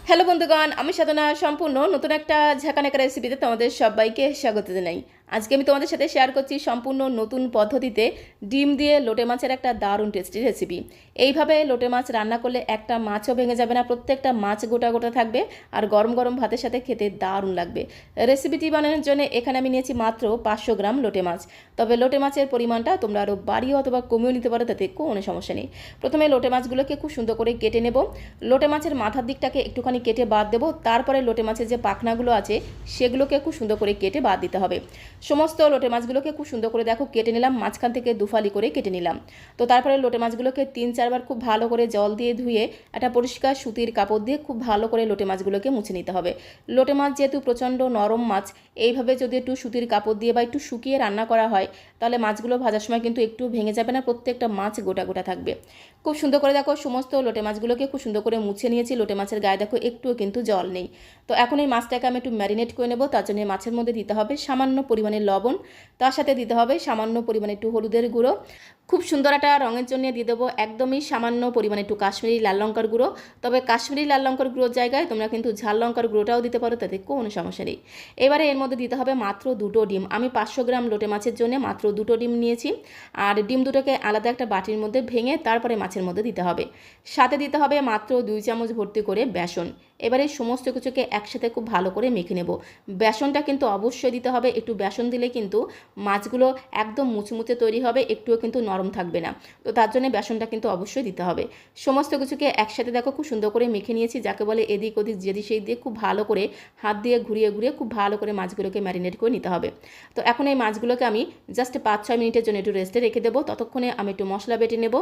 Hello বন্ধুগণ, আমি সাধনা সম্পূর্ণ নতুন একটা ঝাঁকানাকা রেসিপিতে তোমাদের সবাইকে স্বাগত জানাই। আজকে আমি তোমাদের সাথে শেয়ার করছি সম্পূর্ণ নতুন পদ্ধতিতে ডিম দিয়ে লোটে মাছের একটা দারুণ টেস্টি রেসিপি। এইভাবে লোটে মাছ রান্না করলে একটা মাছও ভেঙে যাবে না, প্রত্যেকটা মাছ গোটা গোটা থাকবে আর গরম গরম ভাতের সাথে খেতে দারুণ লাগবে। রেসিপিটি বানানোর জন্য এখানে আমি নিয়েছি মাত্র 500 গ্রাম লোটে মাছ। তবে লোটে মাছের পরিমাণটা তোমরা আরও বাড়িয়ে অথবা কমিয়েও নিতে পারো, তাতে কোনো সমস্যা নেই। প্রথমে লোটে মাছগুলোকে খুব সুন্দর করে কেটে নেব। লোটে মাছের মাথার দিকটাকে একটুখানি কেটে বাদ দেবো। তারপরে লোটে মাছের যে পাখনাগুলো আছে সেগুলোকে খুব সুন্দর করে কেটে বাদ দিতে হবে। সমস্ত লোটে মাছগুলোকে খুব সুন্দর করে দেখো কেটে নিলাম, মাঝখান থেকে দুফালি করে কেটে নিলাম। তো তারপরে লোটে মাছগুলোকে 3-4 বার খুব ভালো করে জল দিয়ে ধুয়ে একটা পরিষ্কার সুতির কাপড় দিয়ে খুব ভালো করে লোটে মাছগুলোকে মুছে নিতে হবে। লোটে মাছ যেহেতু প্রচণ্ড নরম মাছ, এইভাবে যদি একটু সুতির কাপড় দিয়ে বা একটু শুকিয়ে রান্না করা হয় তাহলে মাছগুলো ভাজার সময় কিন্তু একটু ভেঙে যাবে না, প্রত্যেকটা মাছ গোটা গোটা থাকবে। খুব সুন্দর করে দেখো সমস্ত লোটে মাছগুলোকে খুব সুন্দর করে মুছে নিয়েছি। লোটে মাছের গায়ে দেখো একটুও কিন্তু জল নেই। তো এখন এই মাছটাকে আমি একটু ম্যারিনেট করে নেব। তার জন্য মাছের মধ্যে দিতে হবে সামান্য পরিমাণে লবণ, তার সাথে দিতে হবে সামান্য পরিমাণে একটু হলুদের গুঁড়ো, খুব সুন্দর একটা রঙের জন্য দিয়ে দেবো একদমই সামান্য পরিমাণে একটু কাশ্মীরি লাল লঙ্কার গুঁড়ো। তবে কাশ্মীরি লাল লঙ্কার গুঁড়োর জায়গায় তোমরা কিন্তু ঝাল লঙ্কার গুঁড়োটাও দিতে পারো, তাতে কোনো সমস্যা নেই। এবারে এর মধ্যে দিতে হবে মাত্র 2টো ডিম। আমি 500 গ্রাম লোটে মাছের জন্য মাত্র 2টো ডিম নিয়েছি। আর ডিম দুটোকে আলাদা একটা বাটির মধ্যে ভেঙে তারপরে মাছের মধ্যে দিতে হবে। সাথে দিতে হবে মাত্র 2 চামচ ভর্তি করে বেসন। এবারে সমস্ত কিছুকে একসাথে খুব ভালো করে মেখে নেব। বেসনটা কিন্তু অবশ্যই দিতে হবে, একটু বেসন দিলে কিন্তু মাছগুলো একদম মুচমুচে তৈরি হবে, একটুও কিন্তু নরম থাকবে না। তো তার জন্য বেসনটা কিন্তু অবশ্যই দিতে হবে। সমস্ত কিছুকে একসাথে দেখো খুব সুন্দর করে মেখে নিয়েছি, যাকে বলে এদিক ওদিক যেদিক সেই দিয়ে খুব ভালো করে হাত দিয়ে ঘুরিয়ে ঘুরিয়ে খুব ভালো করে মাছগুলোকে ম্যারিনেট করে নিতে হবে। তো এখন এই মাছগুলোকে আমি জাস্ট 5-6 মিনিটের জন্য একটু রেস্টে রেখে দেবো। ততক্ষণে আমি একটু মশলা বেটে নেব।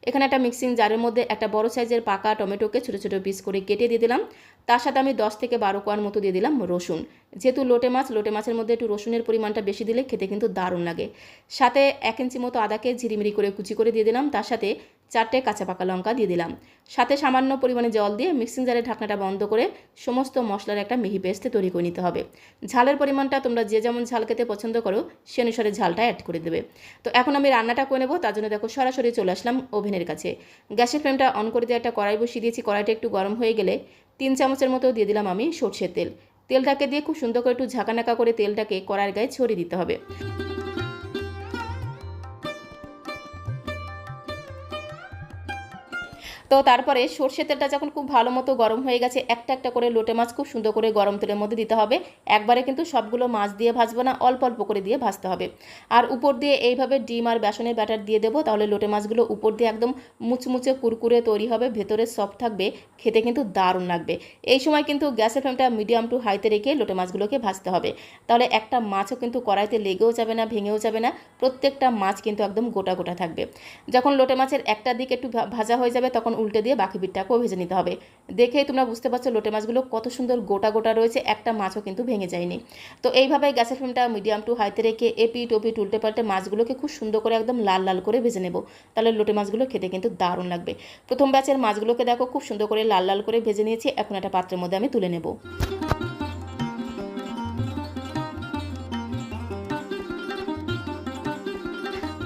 এখানে একটা মিক্সিং জারের মধ্যে একটা বড় সাইজের পাকা টমেটোকে ছোটো ছোটো পিস করে কেটে দিয়ে দিলাম। তার সাথে আমি 10 থেকে 12 কোয়ার মতো দিয়ে দিলাম রসুন। যেহেতু লোটে মাছের মধ্যে একটু রসুনের পরিমাণটা বেশি দিলে খেতে কিন্তু দারুণ লাগে। সাথে 1 ইঞ্চি মতো আদাকে ঝিরিমিরি করে কুচি করে দিয়ে দিলাম। তার সাথে 4টে কাঁচা পাকা লঙ্কা দিয়ে দিলাম। সাথে সামান্য পরিমাণে জল দিয়ে মিক্সিং জারের ঢাকনাটা বন্ধ করে সমস্ত মশলার একটা মিহি পেস্ট তৈরি করে নিতে হবে। ঝালের পরিমাণটা তোমরা যে যেমন ঝাল খেতে পছন্দ করো সে অনুসারে ঝালটা অ্যাড করে দেবে। তো এখন আমি রান্নাটা করে নেব। তার জন্য দেখো সরাসরি চলে আসলাম ওভেনের কাছে। গ্যাসের ফ্লেমটা অন করে দিয়ে একটা কড়াই বসিয়ে দিয়েছি। কড়াইটা একটু গরম হয়ে গেলে 3 চামচের মতো দিয়ে দিলাম আমি সরষের তেল। তেলটাকে দিয়ে খুব সুন্দর করে একটু ঝাঁকানাকা করে তেলটাকে কড়াইয়ের গায়ে ছড়িয়ে দিতে হবে। তো তারপরে সর্ষের তেলটা যখন খুব ভালো মতো গরম হয়ে গেছে, একটা একটা করে লোটে মাছ খুব সুন্দর করে গরম তেলের মধ্যে দিতে হবে। একবারে কিন্তু সবগুলো মাছ দিয়ে ভাজবো না, অল্প অল্প করে দিয়ে ভাজতে হবে। আর উপর দিয়ে এইভাবে ডিম আর বেসনের ব্যাটার দিয়ে দেবো, তাহলে লোটে মাছগুলো উপর দিয়ে একদম মুচমুচে কুরকুরে তৈরি হবে, ভেতরে সফট থাকবে, খেতে কিন্তু দারুণ লাগবে। এই সময় কিন্তু গ্যাসের ফ্লেমটা মিডিয়াম টু হাইতে রেখে লোটে মাছগুলোকে ভাজতে হবে। তাহলে একটা মাছও কিন্তু কড়াইতে লেগেও যাবে না, ভেঙেও যাবে না, প্রত্যেকটা মাছ কিন্তু একদম গোটা গোটা থাকবে। যখন লোটে মাছের একটা দিক একটু ভাজা হয়ে যাবে তখন উল্টে দিয়ে বাকি পিঠটাকেও ভেজে নিতে হবে। দেখেই তোমরা বুঝতে পারছো লোটে মাছগুলো কত সুন্দর গোটা গোটা রয়েছে, একটা মাছও কিন্তু ভেঙে যায়নি। তো এইভাবে গ্যাসের ফ্লেমটা মিডিয়াম টু হাইতে রেখে এপিট ওপিট উল্টে পাল্টে মাছগুলোকে খুব সুন্দর করে একদম লাল লাল করে ভেজে নেব। তাহলে লোটে মাছগুলো খেতে কিন্তু দারুণ লাগবে। প্রথম ব্যাচের মাছগুলোকে দেখো খুব সুন্দর করে লাল লাল করে ভেজে নিয়েছি। এখন একটা পাত্রের মধ্যে আমি তুলে নেব।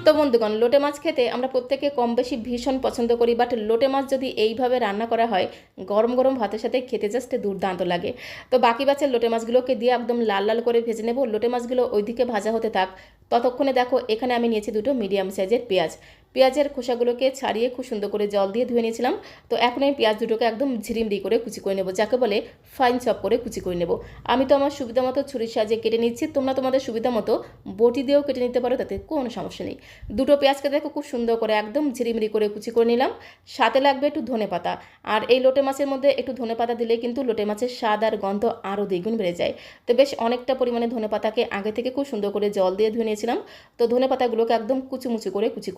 তো বন্ধুগণ, লোটে মাছ খেতে আমরা প্রত্যেকে কম বেশি ভীষণ পছন্দ করি, বাট লোটে মাছ যদি এইভাবে রান্না করা হয় গরম গরম ভাতের সাথে খেতে জাস্ট দুর্দান্ত লাগে। তো বাকি বাচ্চার লোটে মাছগুলোকে দিয়ে একদম লাল লাল করে ভেজে নেব। লোটে মাছগুলো ওইদিকে ভাজা হতে থাক, ততক্ষণে দেখো এখানে আমি নিয়েছি 2টো মিডিয়াম সাইজের পেঁয়াজ। পেঁয়াজের খোসাগুলোকে ছাড়িয়ে খুব সুন্দর করে জল দিয়ে ধুয়ে নিয়েছিলাম। তো এখন এই পেঁয়াজ দুটোকে একদম ঝিরিমড়ি করে কুচি করে নেব, যাকে বলে ফাইন চপ করে কুচি করে নেব। আমি তো আমার সুবিধা মতো ছুরির সাহায্যে কেটে নিচ্ছি, তোমরা তোমাদের সুবিধা মতো বটি দিয়েও কেটে নিতে পারো, তাতে কোনো সমস্যা নেই। 2টো পেঁয়াজকে দেখো খুব সুন্দর করে একদম ঝিরিমিরি করে কুচি করে নিলাম। সাথে লাগবে একটু ধনেপাতা। আর এই লোটে মাছের মধ্যে একটু ধনেপাতা দিলে কিন্তু লোটে মাছের স্বাদ আর গন্ধ আরও দ্বিগুণ বেড়ে যায়। তো বেশ অনেকটা পরিমাণে ধনেপাতাকে আগে থেকে খুব সুন্দর করে জল দিয়ে ধুয়ে নিয়েছিলাম। তো ধনেপাতাগুলোকে একদম কুচি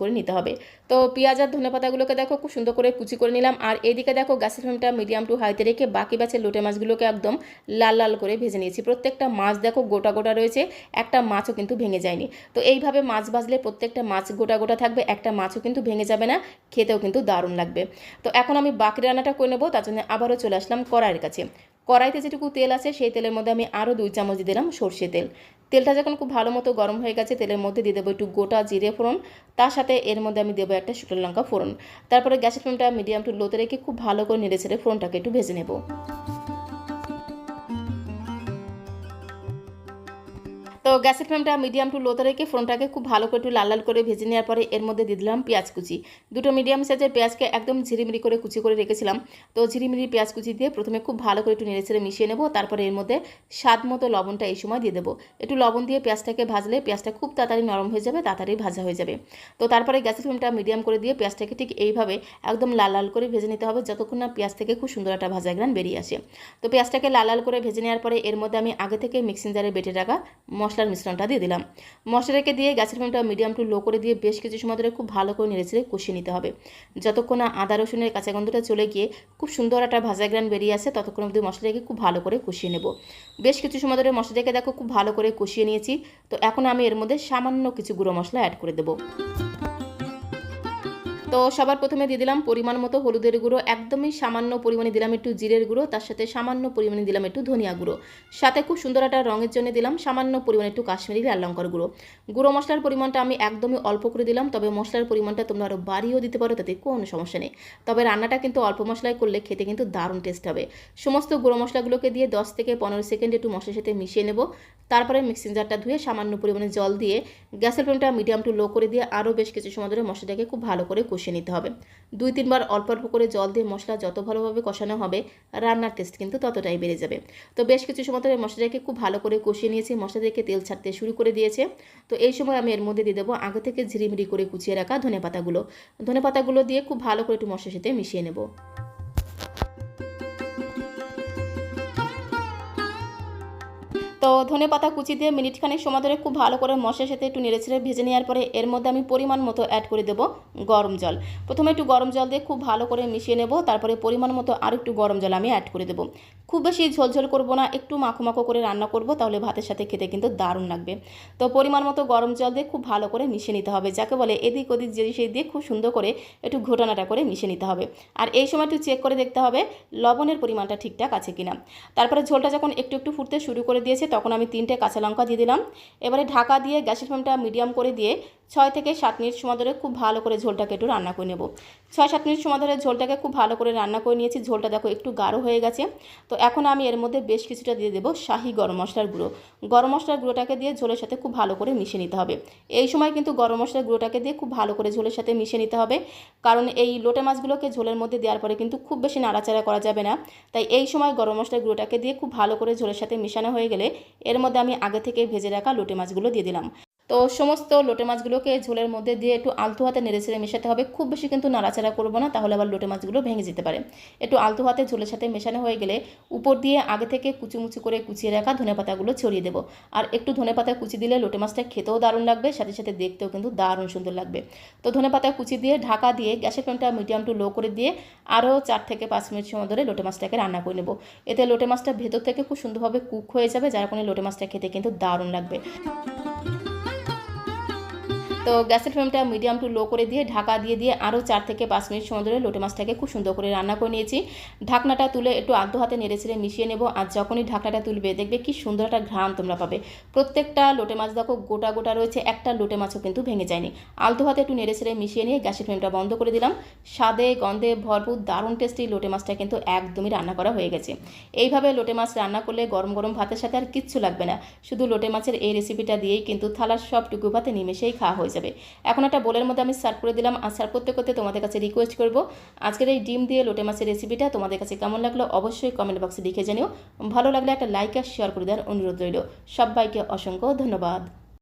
করে নিতে হবে। তো পেঁয়াজ আর ধনেপাতাগুলোকে দেখো খুব সুন্দর করে কুচি করে নিলাম। আর এইদিকে দেখো গ্যাসের ফ্লেমটা মিডিয়াম টু হাইতে রেখে বাকি ব্যাচের লোটে মাছগুলোকে একদম লাল লাল করে ভেজে নিয়েছি। প্রত্যেকটা মাছ দেখো গোটা গোটা রয়েছে, একটা মাছও কিন্তু ভেঙে যায়নি। তো এইভাবে মাছ ভাজলে প্রত্যেকটা মাছ গোটা গোটা থাকবে, একটা মাছও কিন্তু ভেঙে যাবে না, খেতেও কিন্তু দারুণ লাগবে। তো এখন আমি বাকি রান্নাটা করে নেবো। তার জন্য আবারও চলে আসলাম কড়াইয়ের কাছে। কড়াইতে যেটুকু তেল আছে সেই তেলের মধ্যে আমি আরও 2 চামচ দিয়ে দিলাম সর্ষে তেল। তেলটা যখন খুব ভালো মতো গরম হয়ে গেছে তেলের মধ্যে দিয়ে দেবো একটু গোটা জিরে ফোড়ন, তার সাথে এর মধ্যে আমি দেবো একটা শুকনো লঙ্কা ফোড়ন। তারপরে গ্যাসের ফ্লেমটা মিডিয়াম টু লোতে রেখে খুব ভালো করে নেড়ে ছেড়ে ফোড়নটাকে একটু ভেজে নেব। তো গ্যাসের ফ্লেমটা মিডিয়াম টু লোতে রেখে ফোড়নটাকে খুব ভালো করে একটু লাল লাল করে ভেজে নেওয়ার পরে এর মধ্যে দিয়ে দিলাম পেঁয়াজ কুচি। দুটো মিডিয়াম সাইজের পেঁয়াজকে একদম ঝিরিমিরি করে কুচি করে রেখেছিলাম। তো ঝিরিমিরি পেঁয়াজ কুচি দিয়ে প্রথমে খুব ভালো করে একটু নেড়েচেড়ে মিশিয়ে নেব। তারপরে এর মধ্যে স্বাদ মতো লবণটা এই সময় দিয়ে দেবো। একটু লবণ দিয়ে পেঁয়াজটাকে ভাজলে পেঁয়াজটা খুব তাড়াতাড়ি নরম হয়ে যাবে, তাড়াতাড়ি ভাজা হয়ে যাবে। তো তারপরে গ্যাসের ফ্লেমটা মিডিয়াম করে দিয়ে পেঁয়াজটাকে ঠিক এইভাবে একদম লাল লাল করে ভেজে নিতে হবে, যতক্ষণ না পেঁয়াজ থেকে খুব সুন্দর একটা ভাজা গ্রান বেরিয়ে আসে। তো পেঁয়াজটাকে লাল লাল করে ভেজে নেওয়ার পরে এর মধ্যে আমি আগে থেকে মিক্সিং জারে বেটে রাখা মশলার মিশ্রণটা দিয়ে দিলাম। মশলাটাকে দিয়ে গ্যাসের ফ্লেমটা মিডিয়াম টু লো করে দিয়ে বেশ কিছু সময় ধরে খুব ভালো করে নেড়েচেড়ে কষিয়ে নিতে হবে, যতক্ষণ না আদা রসুনের কাঁচা গন্ধটা চলে গিয়ে খুব সুন্দর একটা ভাজা গ্রান বেরিয়ে আসে, ততক্ষণ অবধি মশলাটাকে খুব ভালো করে কষিয়ে নেব। বেশ কিছু সময় ধরে মশলাটাকে দেখো খুব ভালো করে কষিয়ে নিয়েছি। তো এখন আমি এর মধ্যে সামান্য কিছু গুঁড়ো মশলা অ্যাড করে দেবো। তো সবার প্রথমে দিয়ে দিলাম পরিমাণ মতো হলুদের গুঁড়ো, একদমই সামান্য পরিমাণে দিলাম একটু জিরের গুঁড়ো, তার সাথে সামান্য পরিমাণে দিলাম একটু ধনিয়া গুঁড়ো, সাথে খুব সুন্দর একটা রঙের জন্য দিলাম সামান্য পরিমাণে একটু কাশ্মীরি লাল লঙ্কার গুঁড়ো। গুঁড়ো মশলার পরিমাণটা আমি একদমই অল্প করে দিলাম, তবে মশলার পরিমাণটা তোমরা আরও বাড়িয়েও দিতে পারো, তাতে কোনো সমস্যা নেই। তবে রান্নাটা কিন্তু অল্প মশলায় করলে খেতে কিন্তু দারুণ টেস্ট হবে। সমস্ত গুঁড়ো মশলাগুলোকে দিয়ে 10 থেকে 15 সেকেন্ড একটু মশলার সাথে মিশিয়ে নেব। তারপরে মিক্সিং জারটা ধুয়ে সামান্য পরিমাণে জল দিয়ে গ্যাসের ফ্লেমটা মিডিয়াম টু লো করে দিয়ে আরও বেশ কিছু সময় ধরে মশলাটাকে খুব ভালো করে কষিয়ে নিতে হবে। 2-3 বার অল্প অল্প করে জল দিয়ে মশলা যত ভালোভাবে কষানো হবে রান্নার টেস্ট কিন্তু ততটাই বেড়ে যাবে। তো বেশ কিছু সময় ধরে মশলাটাকে খুব ভালো করে কষিয়ে নিয়েছি, মশলা থেকে তেল ছাড়তে শুরু করে দিয়েছে। তো এই সময় আমি এর মধ্যে দিয়ে দেবো আগে থেকে ঝিরিমিরি করে কুচিয়ে রাখা ধনেপাতাগুলো দিয়ে খুব ভালো করে একটু মশলার সাথে মিশিয়ে নেব। তো ধনেপাতা কুচি দিয়ে মিনিটখানেক সময় ধরে খুব ভালো করে মশলার সাথে একটু নেড়েচেড়ে ভেজে নেওয়ার পরে এর মধ্যে আমি পরিমাণ মতো অ্যাড করে দেবো গরম জল। প্রথমে একটু গরম জল দিয়ে খুব ভালো করে মিশিয়ে নেব, তারপরে পরিমাণ মতো আর একটু গরম জল আমি অ্যাড করে দেবো। খুব বেশি ঝোলঝোল করবো না, একটু মাখো মাখো করে রান্না করব, তাহলে ভাতের সাথে খেতে কিন্তু দারুণ লাগবে। তো পরিমাণ মতো গরম জল দিয়ে খুব ভালো করে মিশিয়ে নিতে হবে, যাকে বলে এদিক ওদিক যে সেই দিয়ে খুব সুন্দর করে একটু ঘোটানাটা করে মিশিয়ে নিতে হবে। আর এই সময় একটু চেক করে দেখতে হবে লবণের পরিমাণটা ঠিকঠাক আছে কিনা। তারপরে ঝোলটা যখন একটু একটু ফুটতে শুরু করে দিয়েছে তখন আমি 3টে কাঁচা লঙ্কা দিয়ে দিলাম। এবারে ঢাকা দিয়ে গ্যাসের ফ্লেমটা মিডিয়াম করে দিয়ে 6 থেকে 7 মিনিট সময় ধরে খুব ভালো করে ঝোলটাকে একটু রান্না করে নেব। 6-7 মিনিট সময় ধরে ঝোলটাকে খুব ভালো করে রান্না করে নিয়েছি। ঝোলটা দেখো একটু গাঢ় হয়ে গেছে। তো এখন আমি এর মধ্যে বেশ কিছুটা দিয়ে দেবো শাহি গরম মশলার গুঁড়ো। গরম মশলার গুঁড়োটাকে দিয়ে ঝোলের সাথে খুব ভালো করে মিশিয়ে নিতে হবে। এই সময় কিন্তু গরম মশলার গুঁড়োটাকে দিয়ে খুব ভালো করে ঝোলের সাথে মিশিয়ে নিতে হবে, কারণ এই লোটে মাছগুলোকে ঝোলের মধ্যে দেওয়ার পরে কিন্তু খুব বেশি নাড়াচাড়া করা যাবে না। তাই এই সময় গরম মশলার গুঁড়োটাকে দিয়ে খুব ভালো করে ঝোলের সাথে মিশানো হয়ে গেলে এর মধ্যে আমি আগে থেকে ভেজে রাখা লোটে মাছগুলো দিয়ে দিলাম। তো সমস্ত লোটে মাছগুলোকে ঝোলের মধ্যে দিয়ে একটু আলতো হাতে নেড়েচেড়ে মেশাতে হবে, খুব বেশি কিন্তু নাড়াচাড়া করবো না, তাহলে আবার লোটে মাছগুলো ভেঙে যেতে পারে। একটু আলতো হাতে ঝোলের সাথে মেশানো হয়ে গেলে উপর দিয়ে আগে থেকে কুচি করে কুচিয়ে রাখা ধনেপাতাগুলো ছড়িয়ে দেবো। আর একটু ধনেপাতা কুচি দিলে লোটে মাছটা খেতেও দারুণ লাগবে, সাথে সাথে দেখতেও কিন্তু দারুণ সুন্দর লাগবে। তো ধনেপাতা কুচি দিয়ে ঢাকা দিয়ে গ্যাসের ফ্লেমটা মিডিয়াম টু লো করে দিয়ে আরও 4 থেকে 5 মিনিট সময় ধরে লোটে মাছটাকে রান্না করে নেব। এতে লোটে মাছটা ভেতর থেকে খুব সুন্দরভাবে কুক হয়ে যাবে, যার কারণে লোটে মাছটা খেতে কিন্তু দারুণ লাগবে। তো গ্যাসের ফ্লেমটা মিডিয়াম টু লো করে দিয়ে ঢাকা দিয়ে আরও 4 থেকে 5 মিনিট সময় ধরে লোটে মাছটাকে খুব সুন্দর করে রান্না করে নিয়েছি। ঢাকনাটা তুলে একটু আলতো হাতে নেড়েচেড়ে মিশিয়ে নেব। আর যখনই ঢাকনাটা তুলবে দেখবে কি সুন্দর একটা ঘ্রাণ তোমরা পাবে। প্রত্যেকটা লোটে মাছ দেখো গোটা গোটা রয়েছে, একটা লোটে মাছও কিন্তু ভেঙে যায়নি। আলতো হাতে একটু নেড়েচেড়ে মিশিয়ে নিয়ে গ্যাসের ফ্লেমটা বন্ধ করে দিলাম। স্বাদে গন্ধে ভরপুর দারুণ টেস্টি লোটে মাছটা কিন্তু একদমই রান্না করা হয়ে গেছে। এইভাবে লোটে মাছ রান্না করলে গরম গরম ভাতের সাথে আর কিচ্ছু লাগবে না, শুধু লোটে মাছের এই রেসিপিটা দিয়েই কিন্তু থালার সবটুকু ভাতে নিমেষেই খাওয়া হয়ে যাবে। এখন একটা বোলের মধ্যে আমি সার্ভ করে দিলাম। আর সার্ভ করতে করতে তোমাদের কাছে রিকোয়েস্ট করব, আজকের এই ডিম দিয়ে লোটে মাছের রেসিপিটা তোমাদের কাছে কেমন লাগলো অবশ্যই কমেন্ট বক্সে লিখে জানিও। ভালো লাগলে একটা লাইক আর শেয়ার করে দেওয়ার অনুরোধ রইল। সবাইকে অসংখ্য ধন্যবাদ।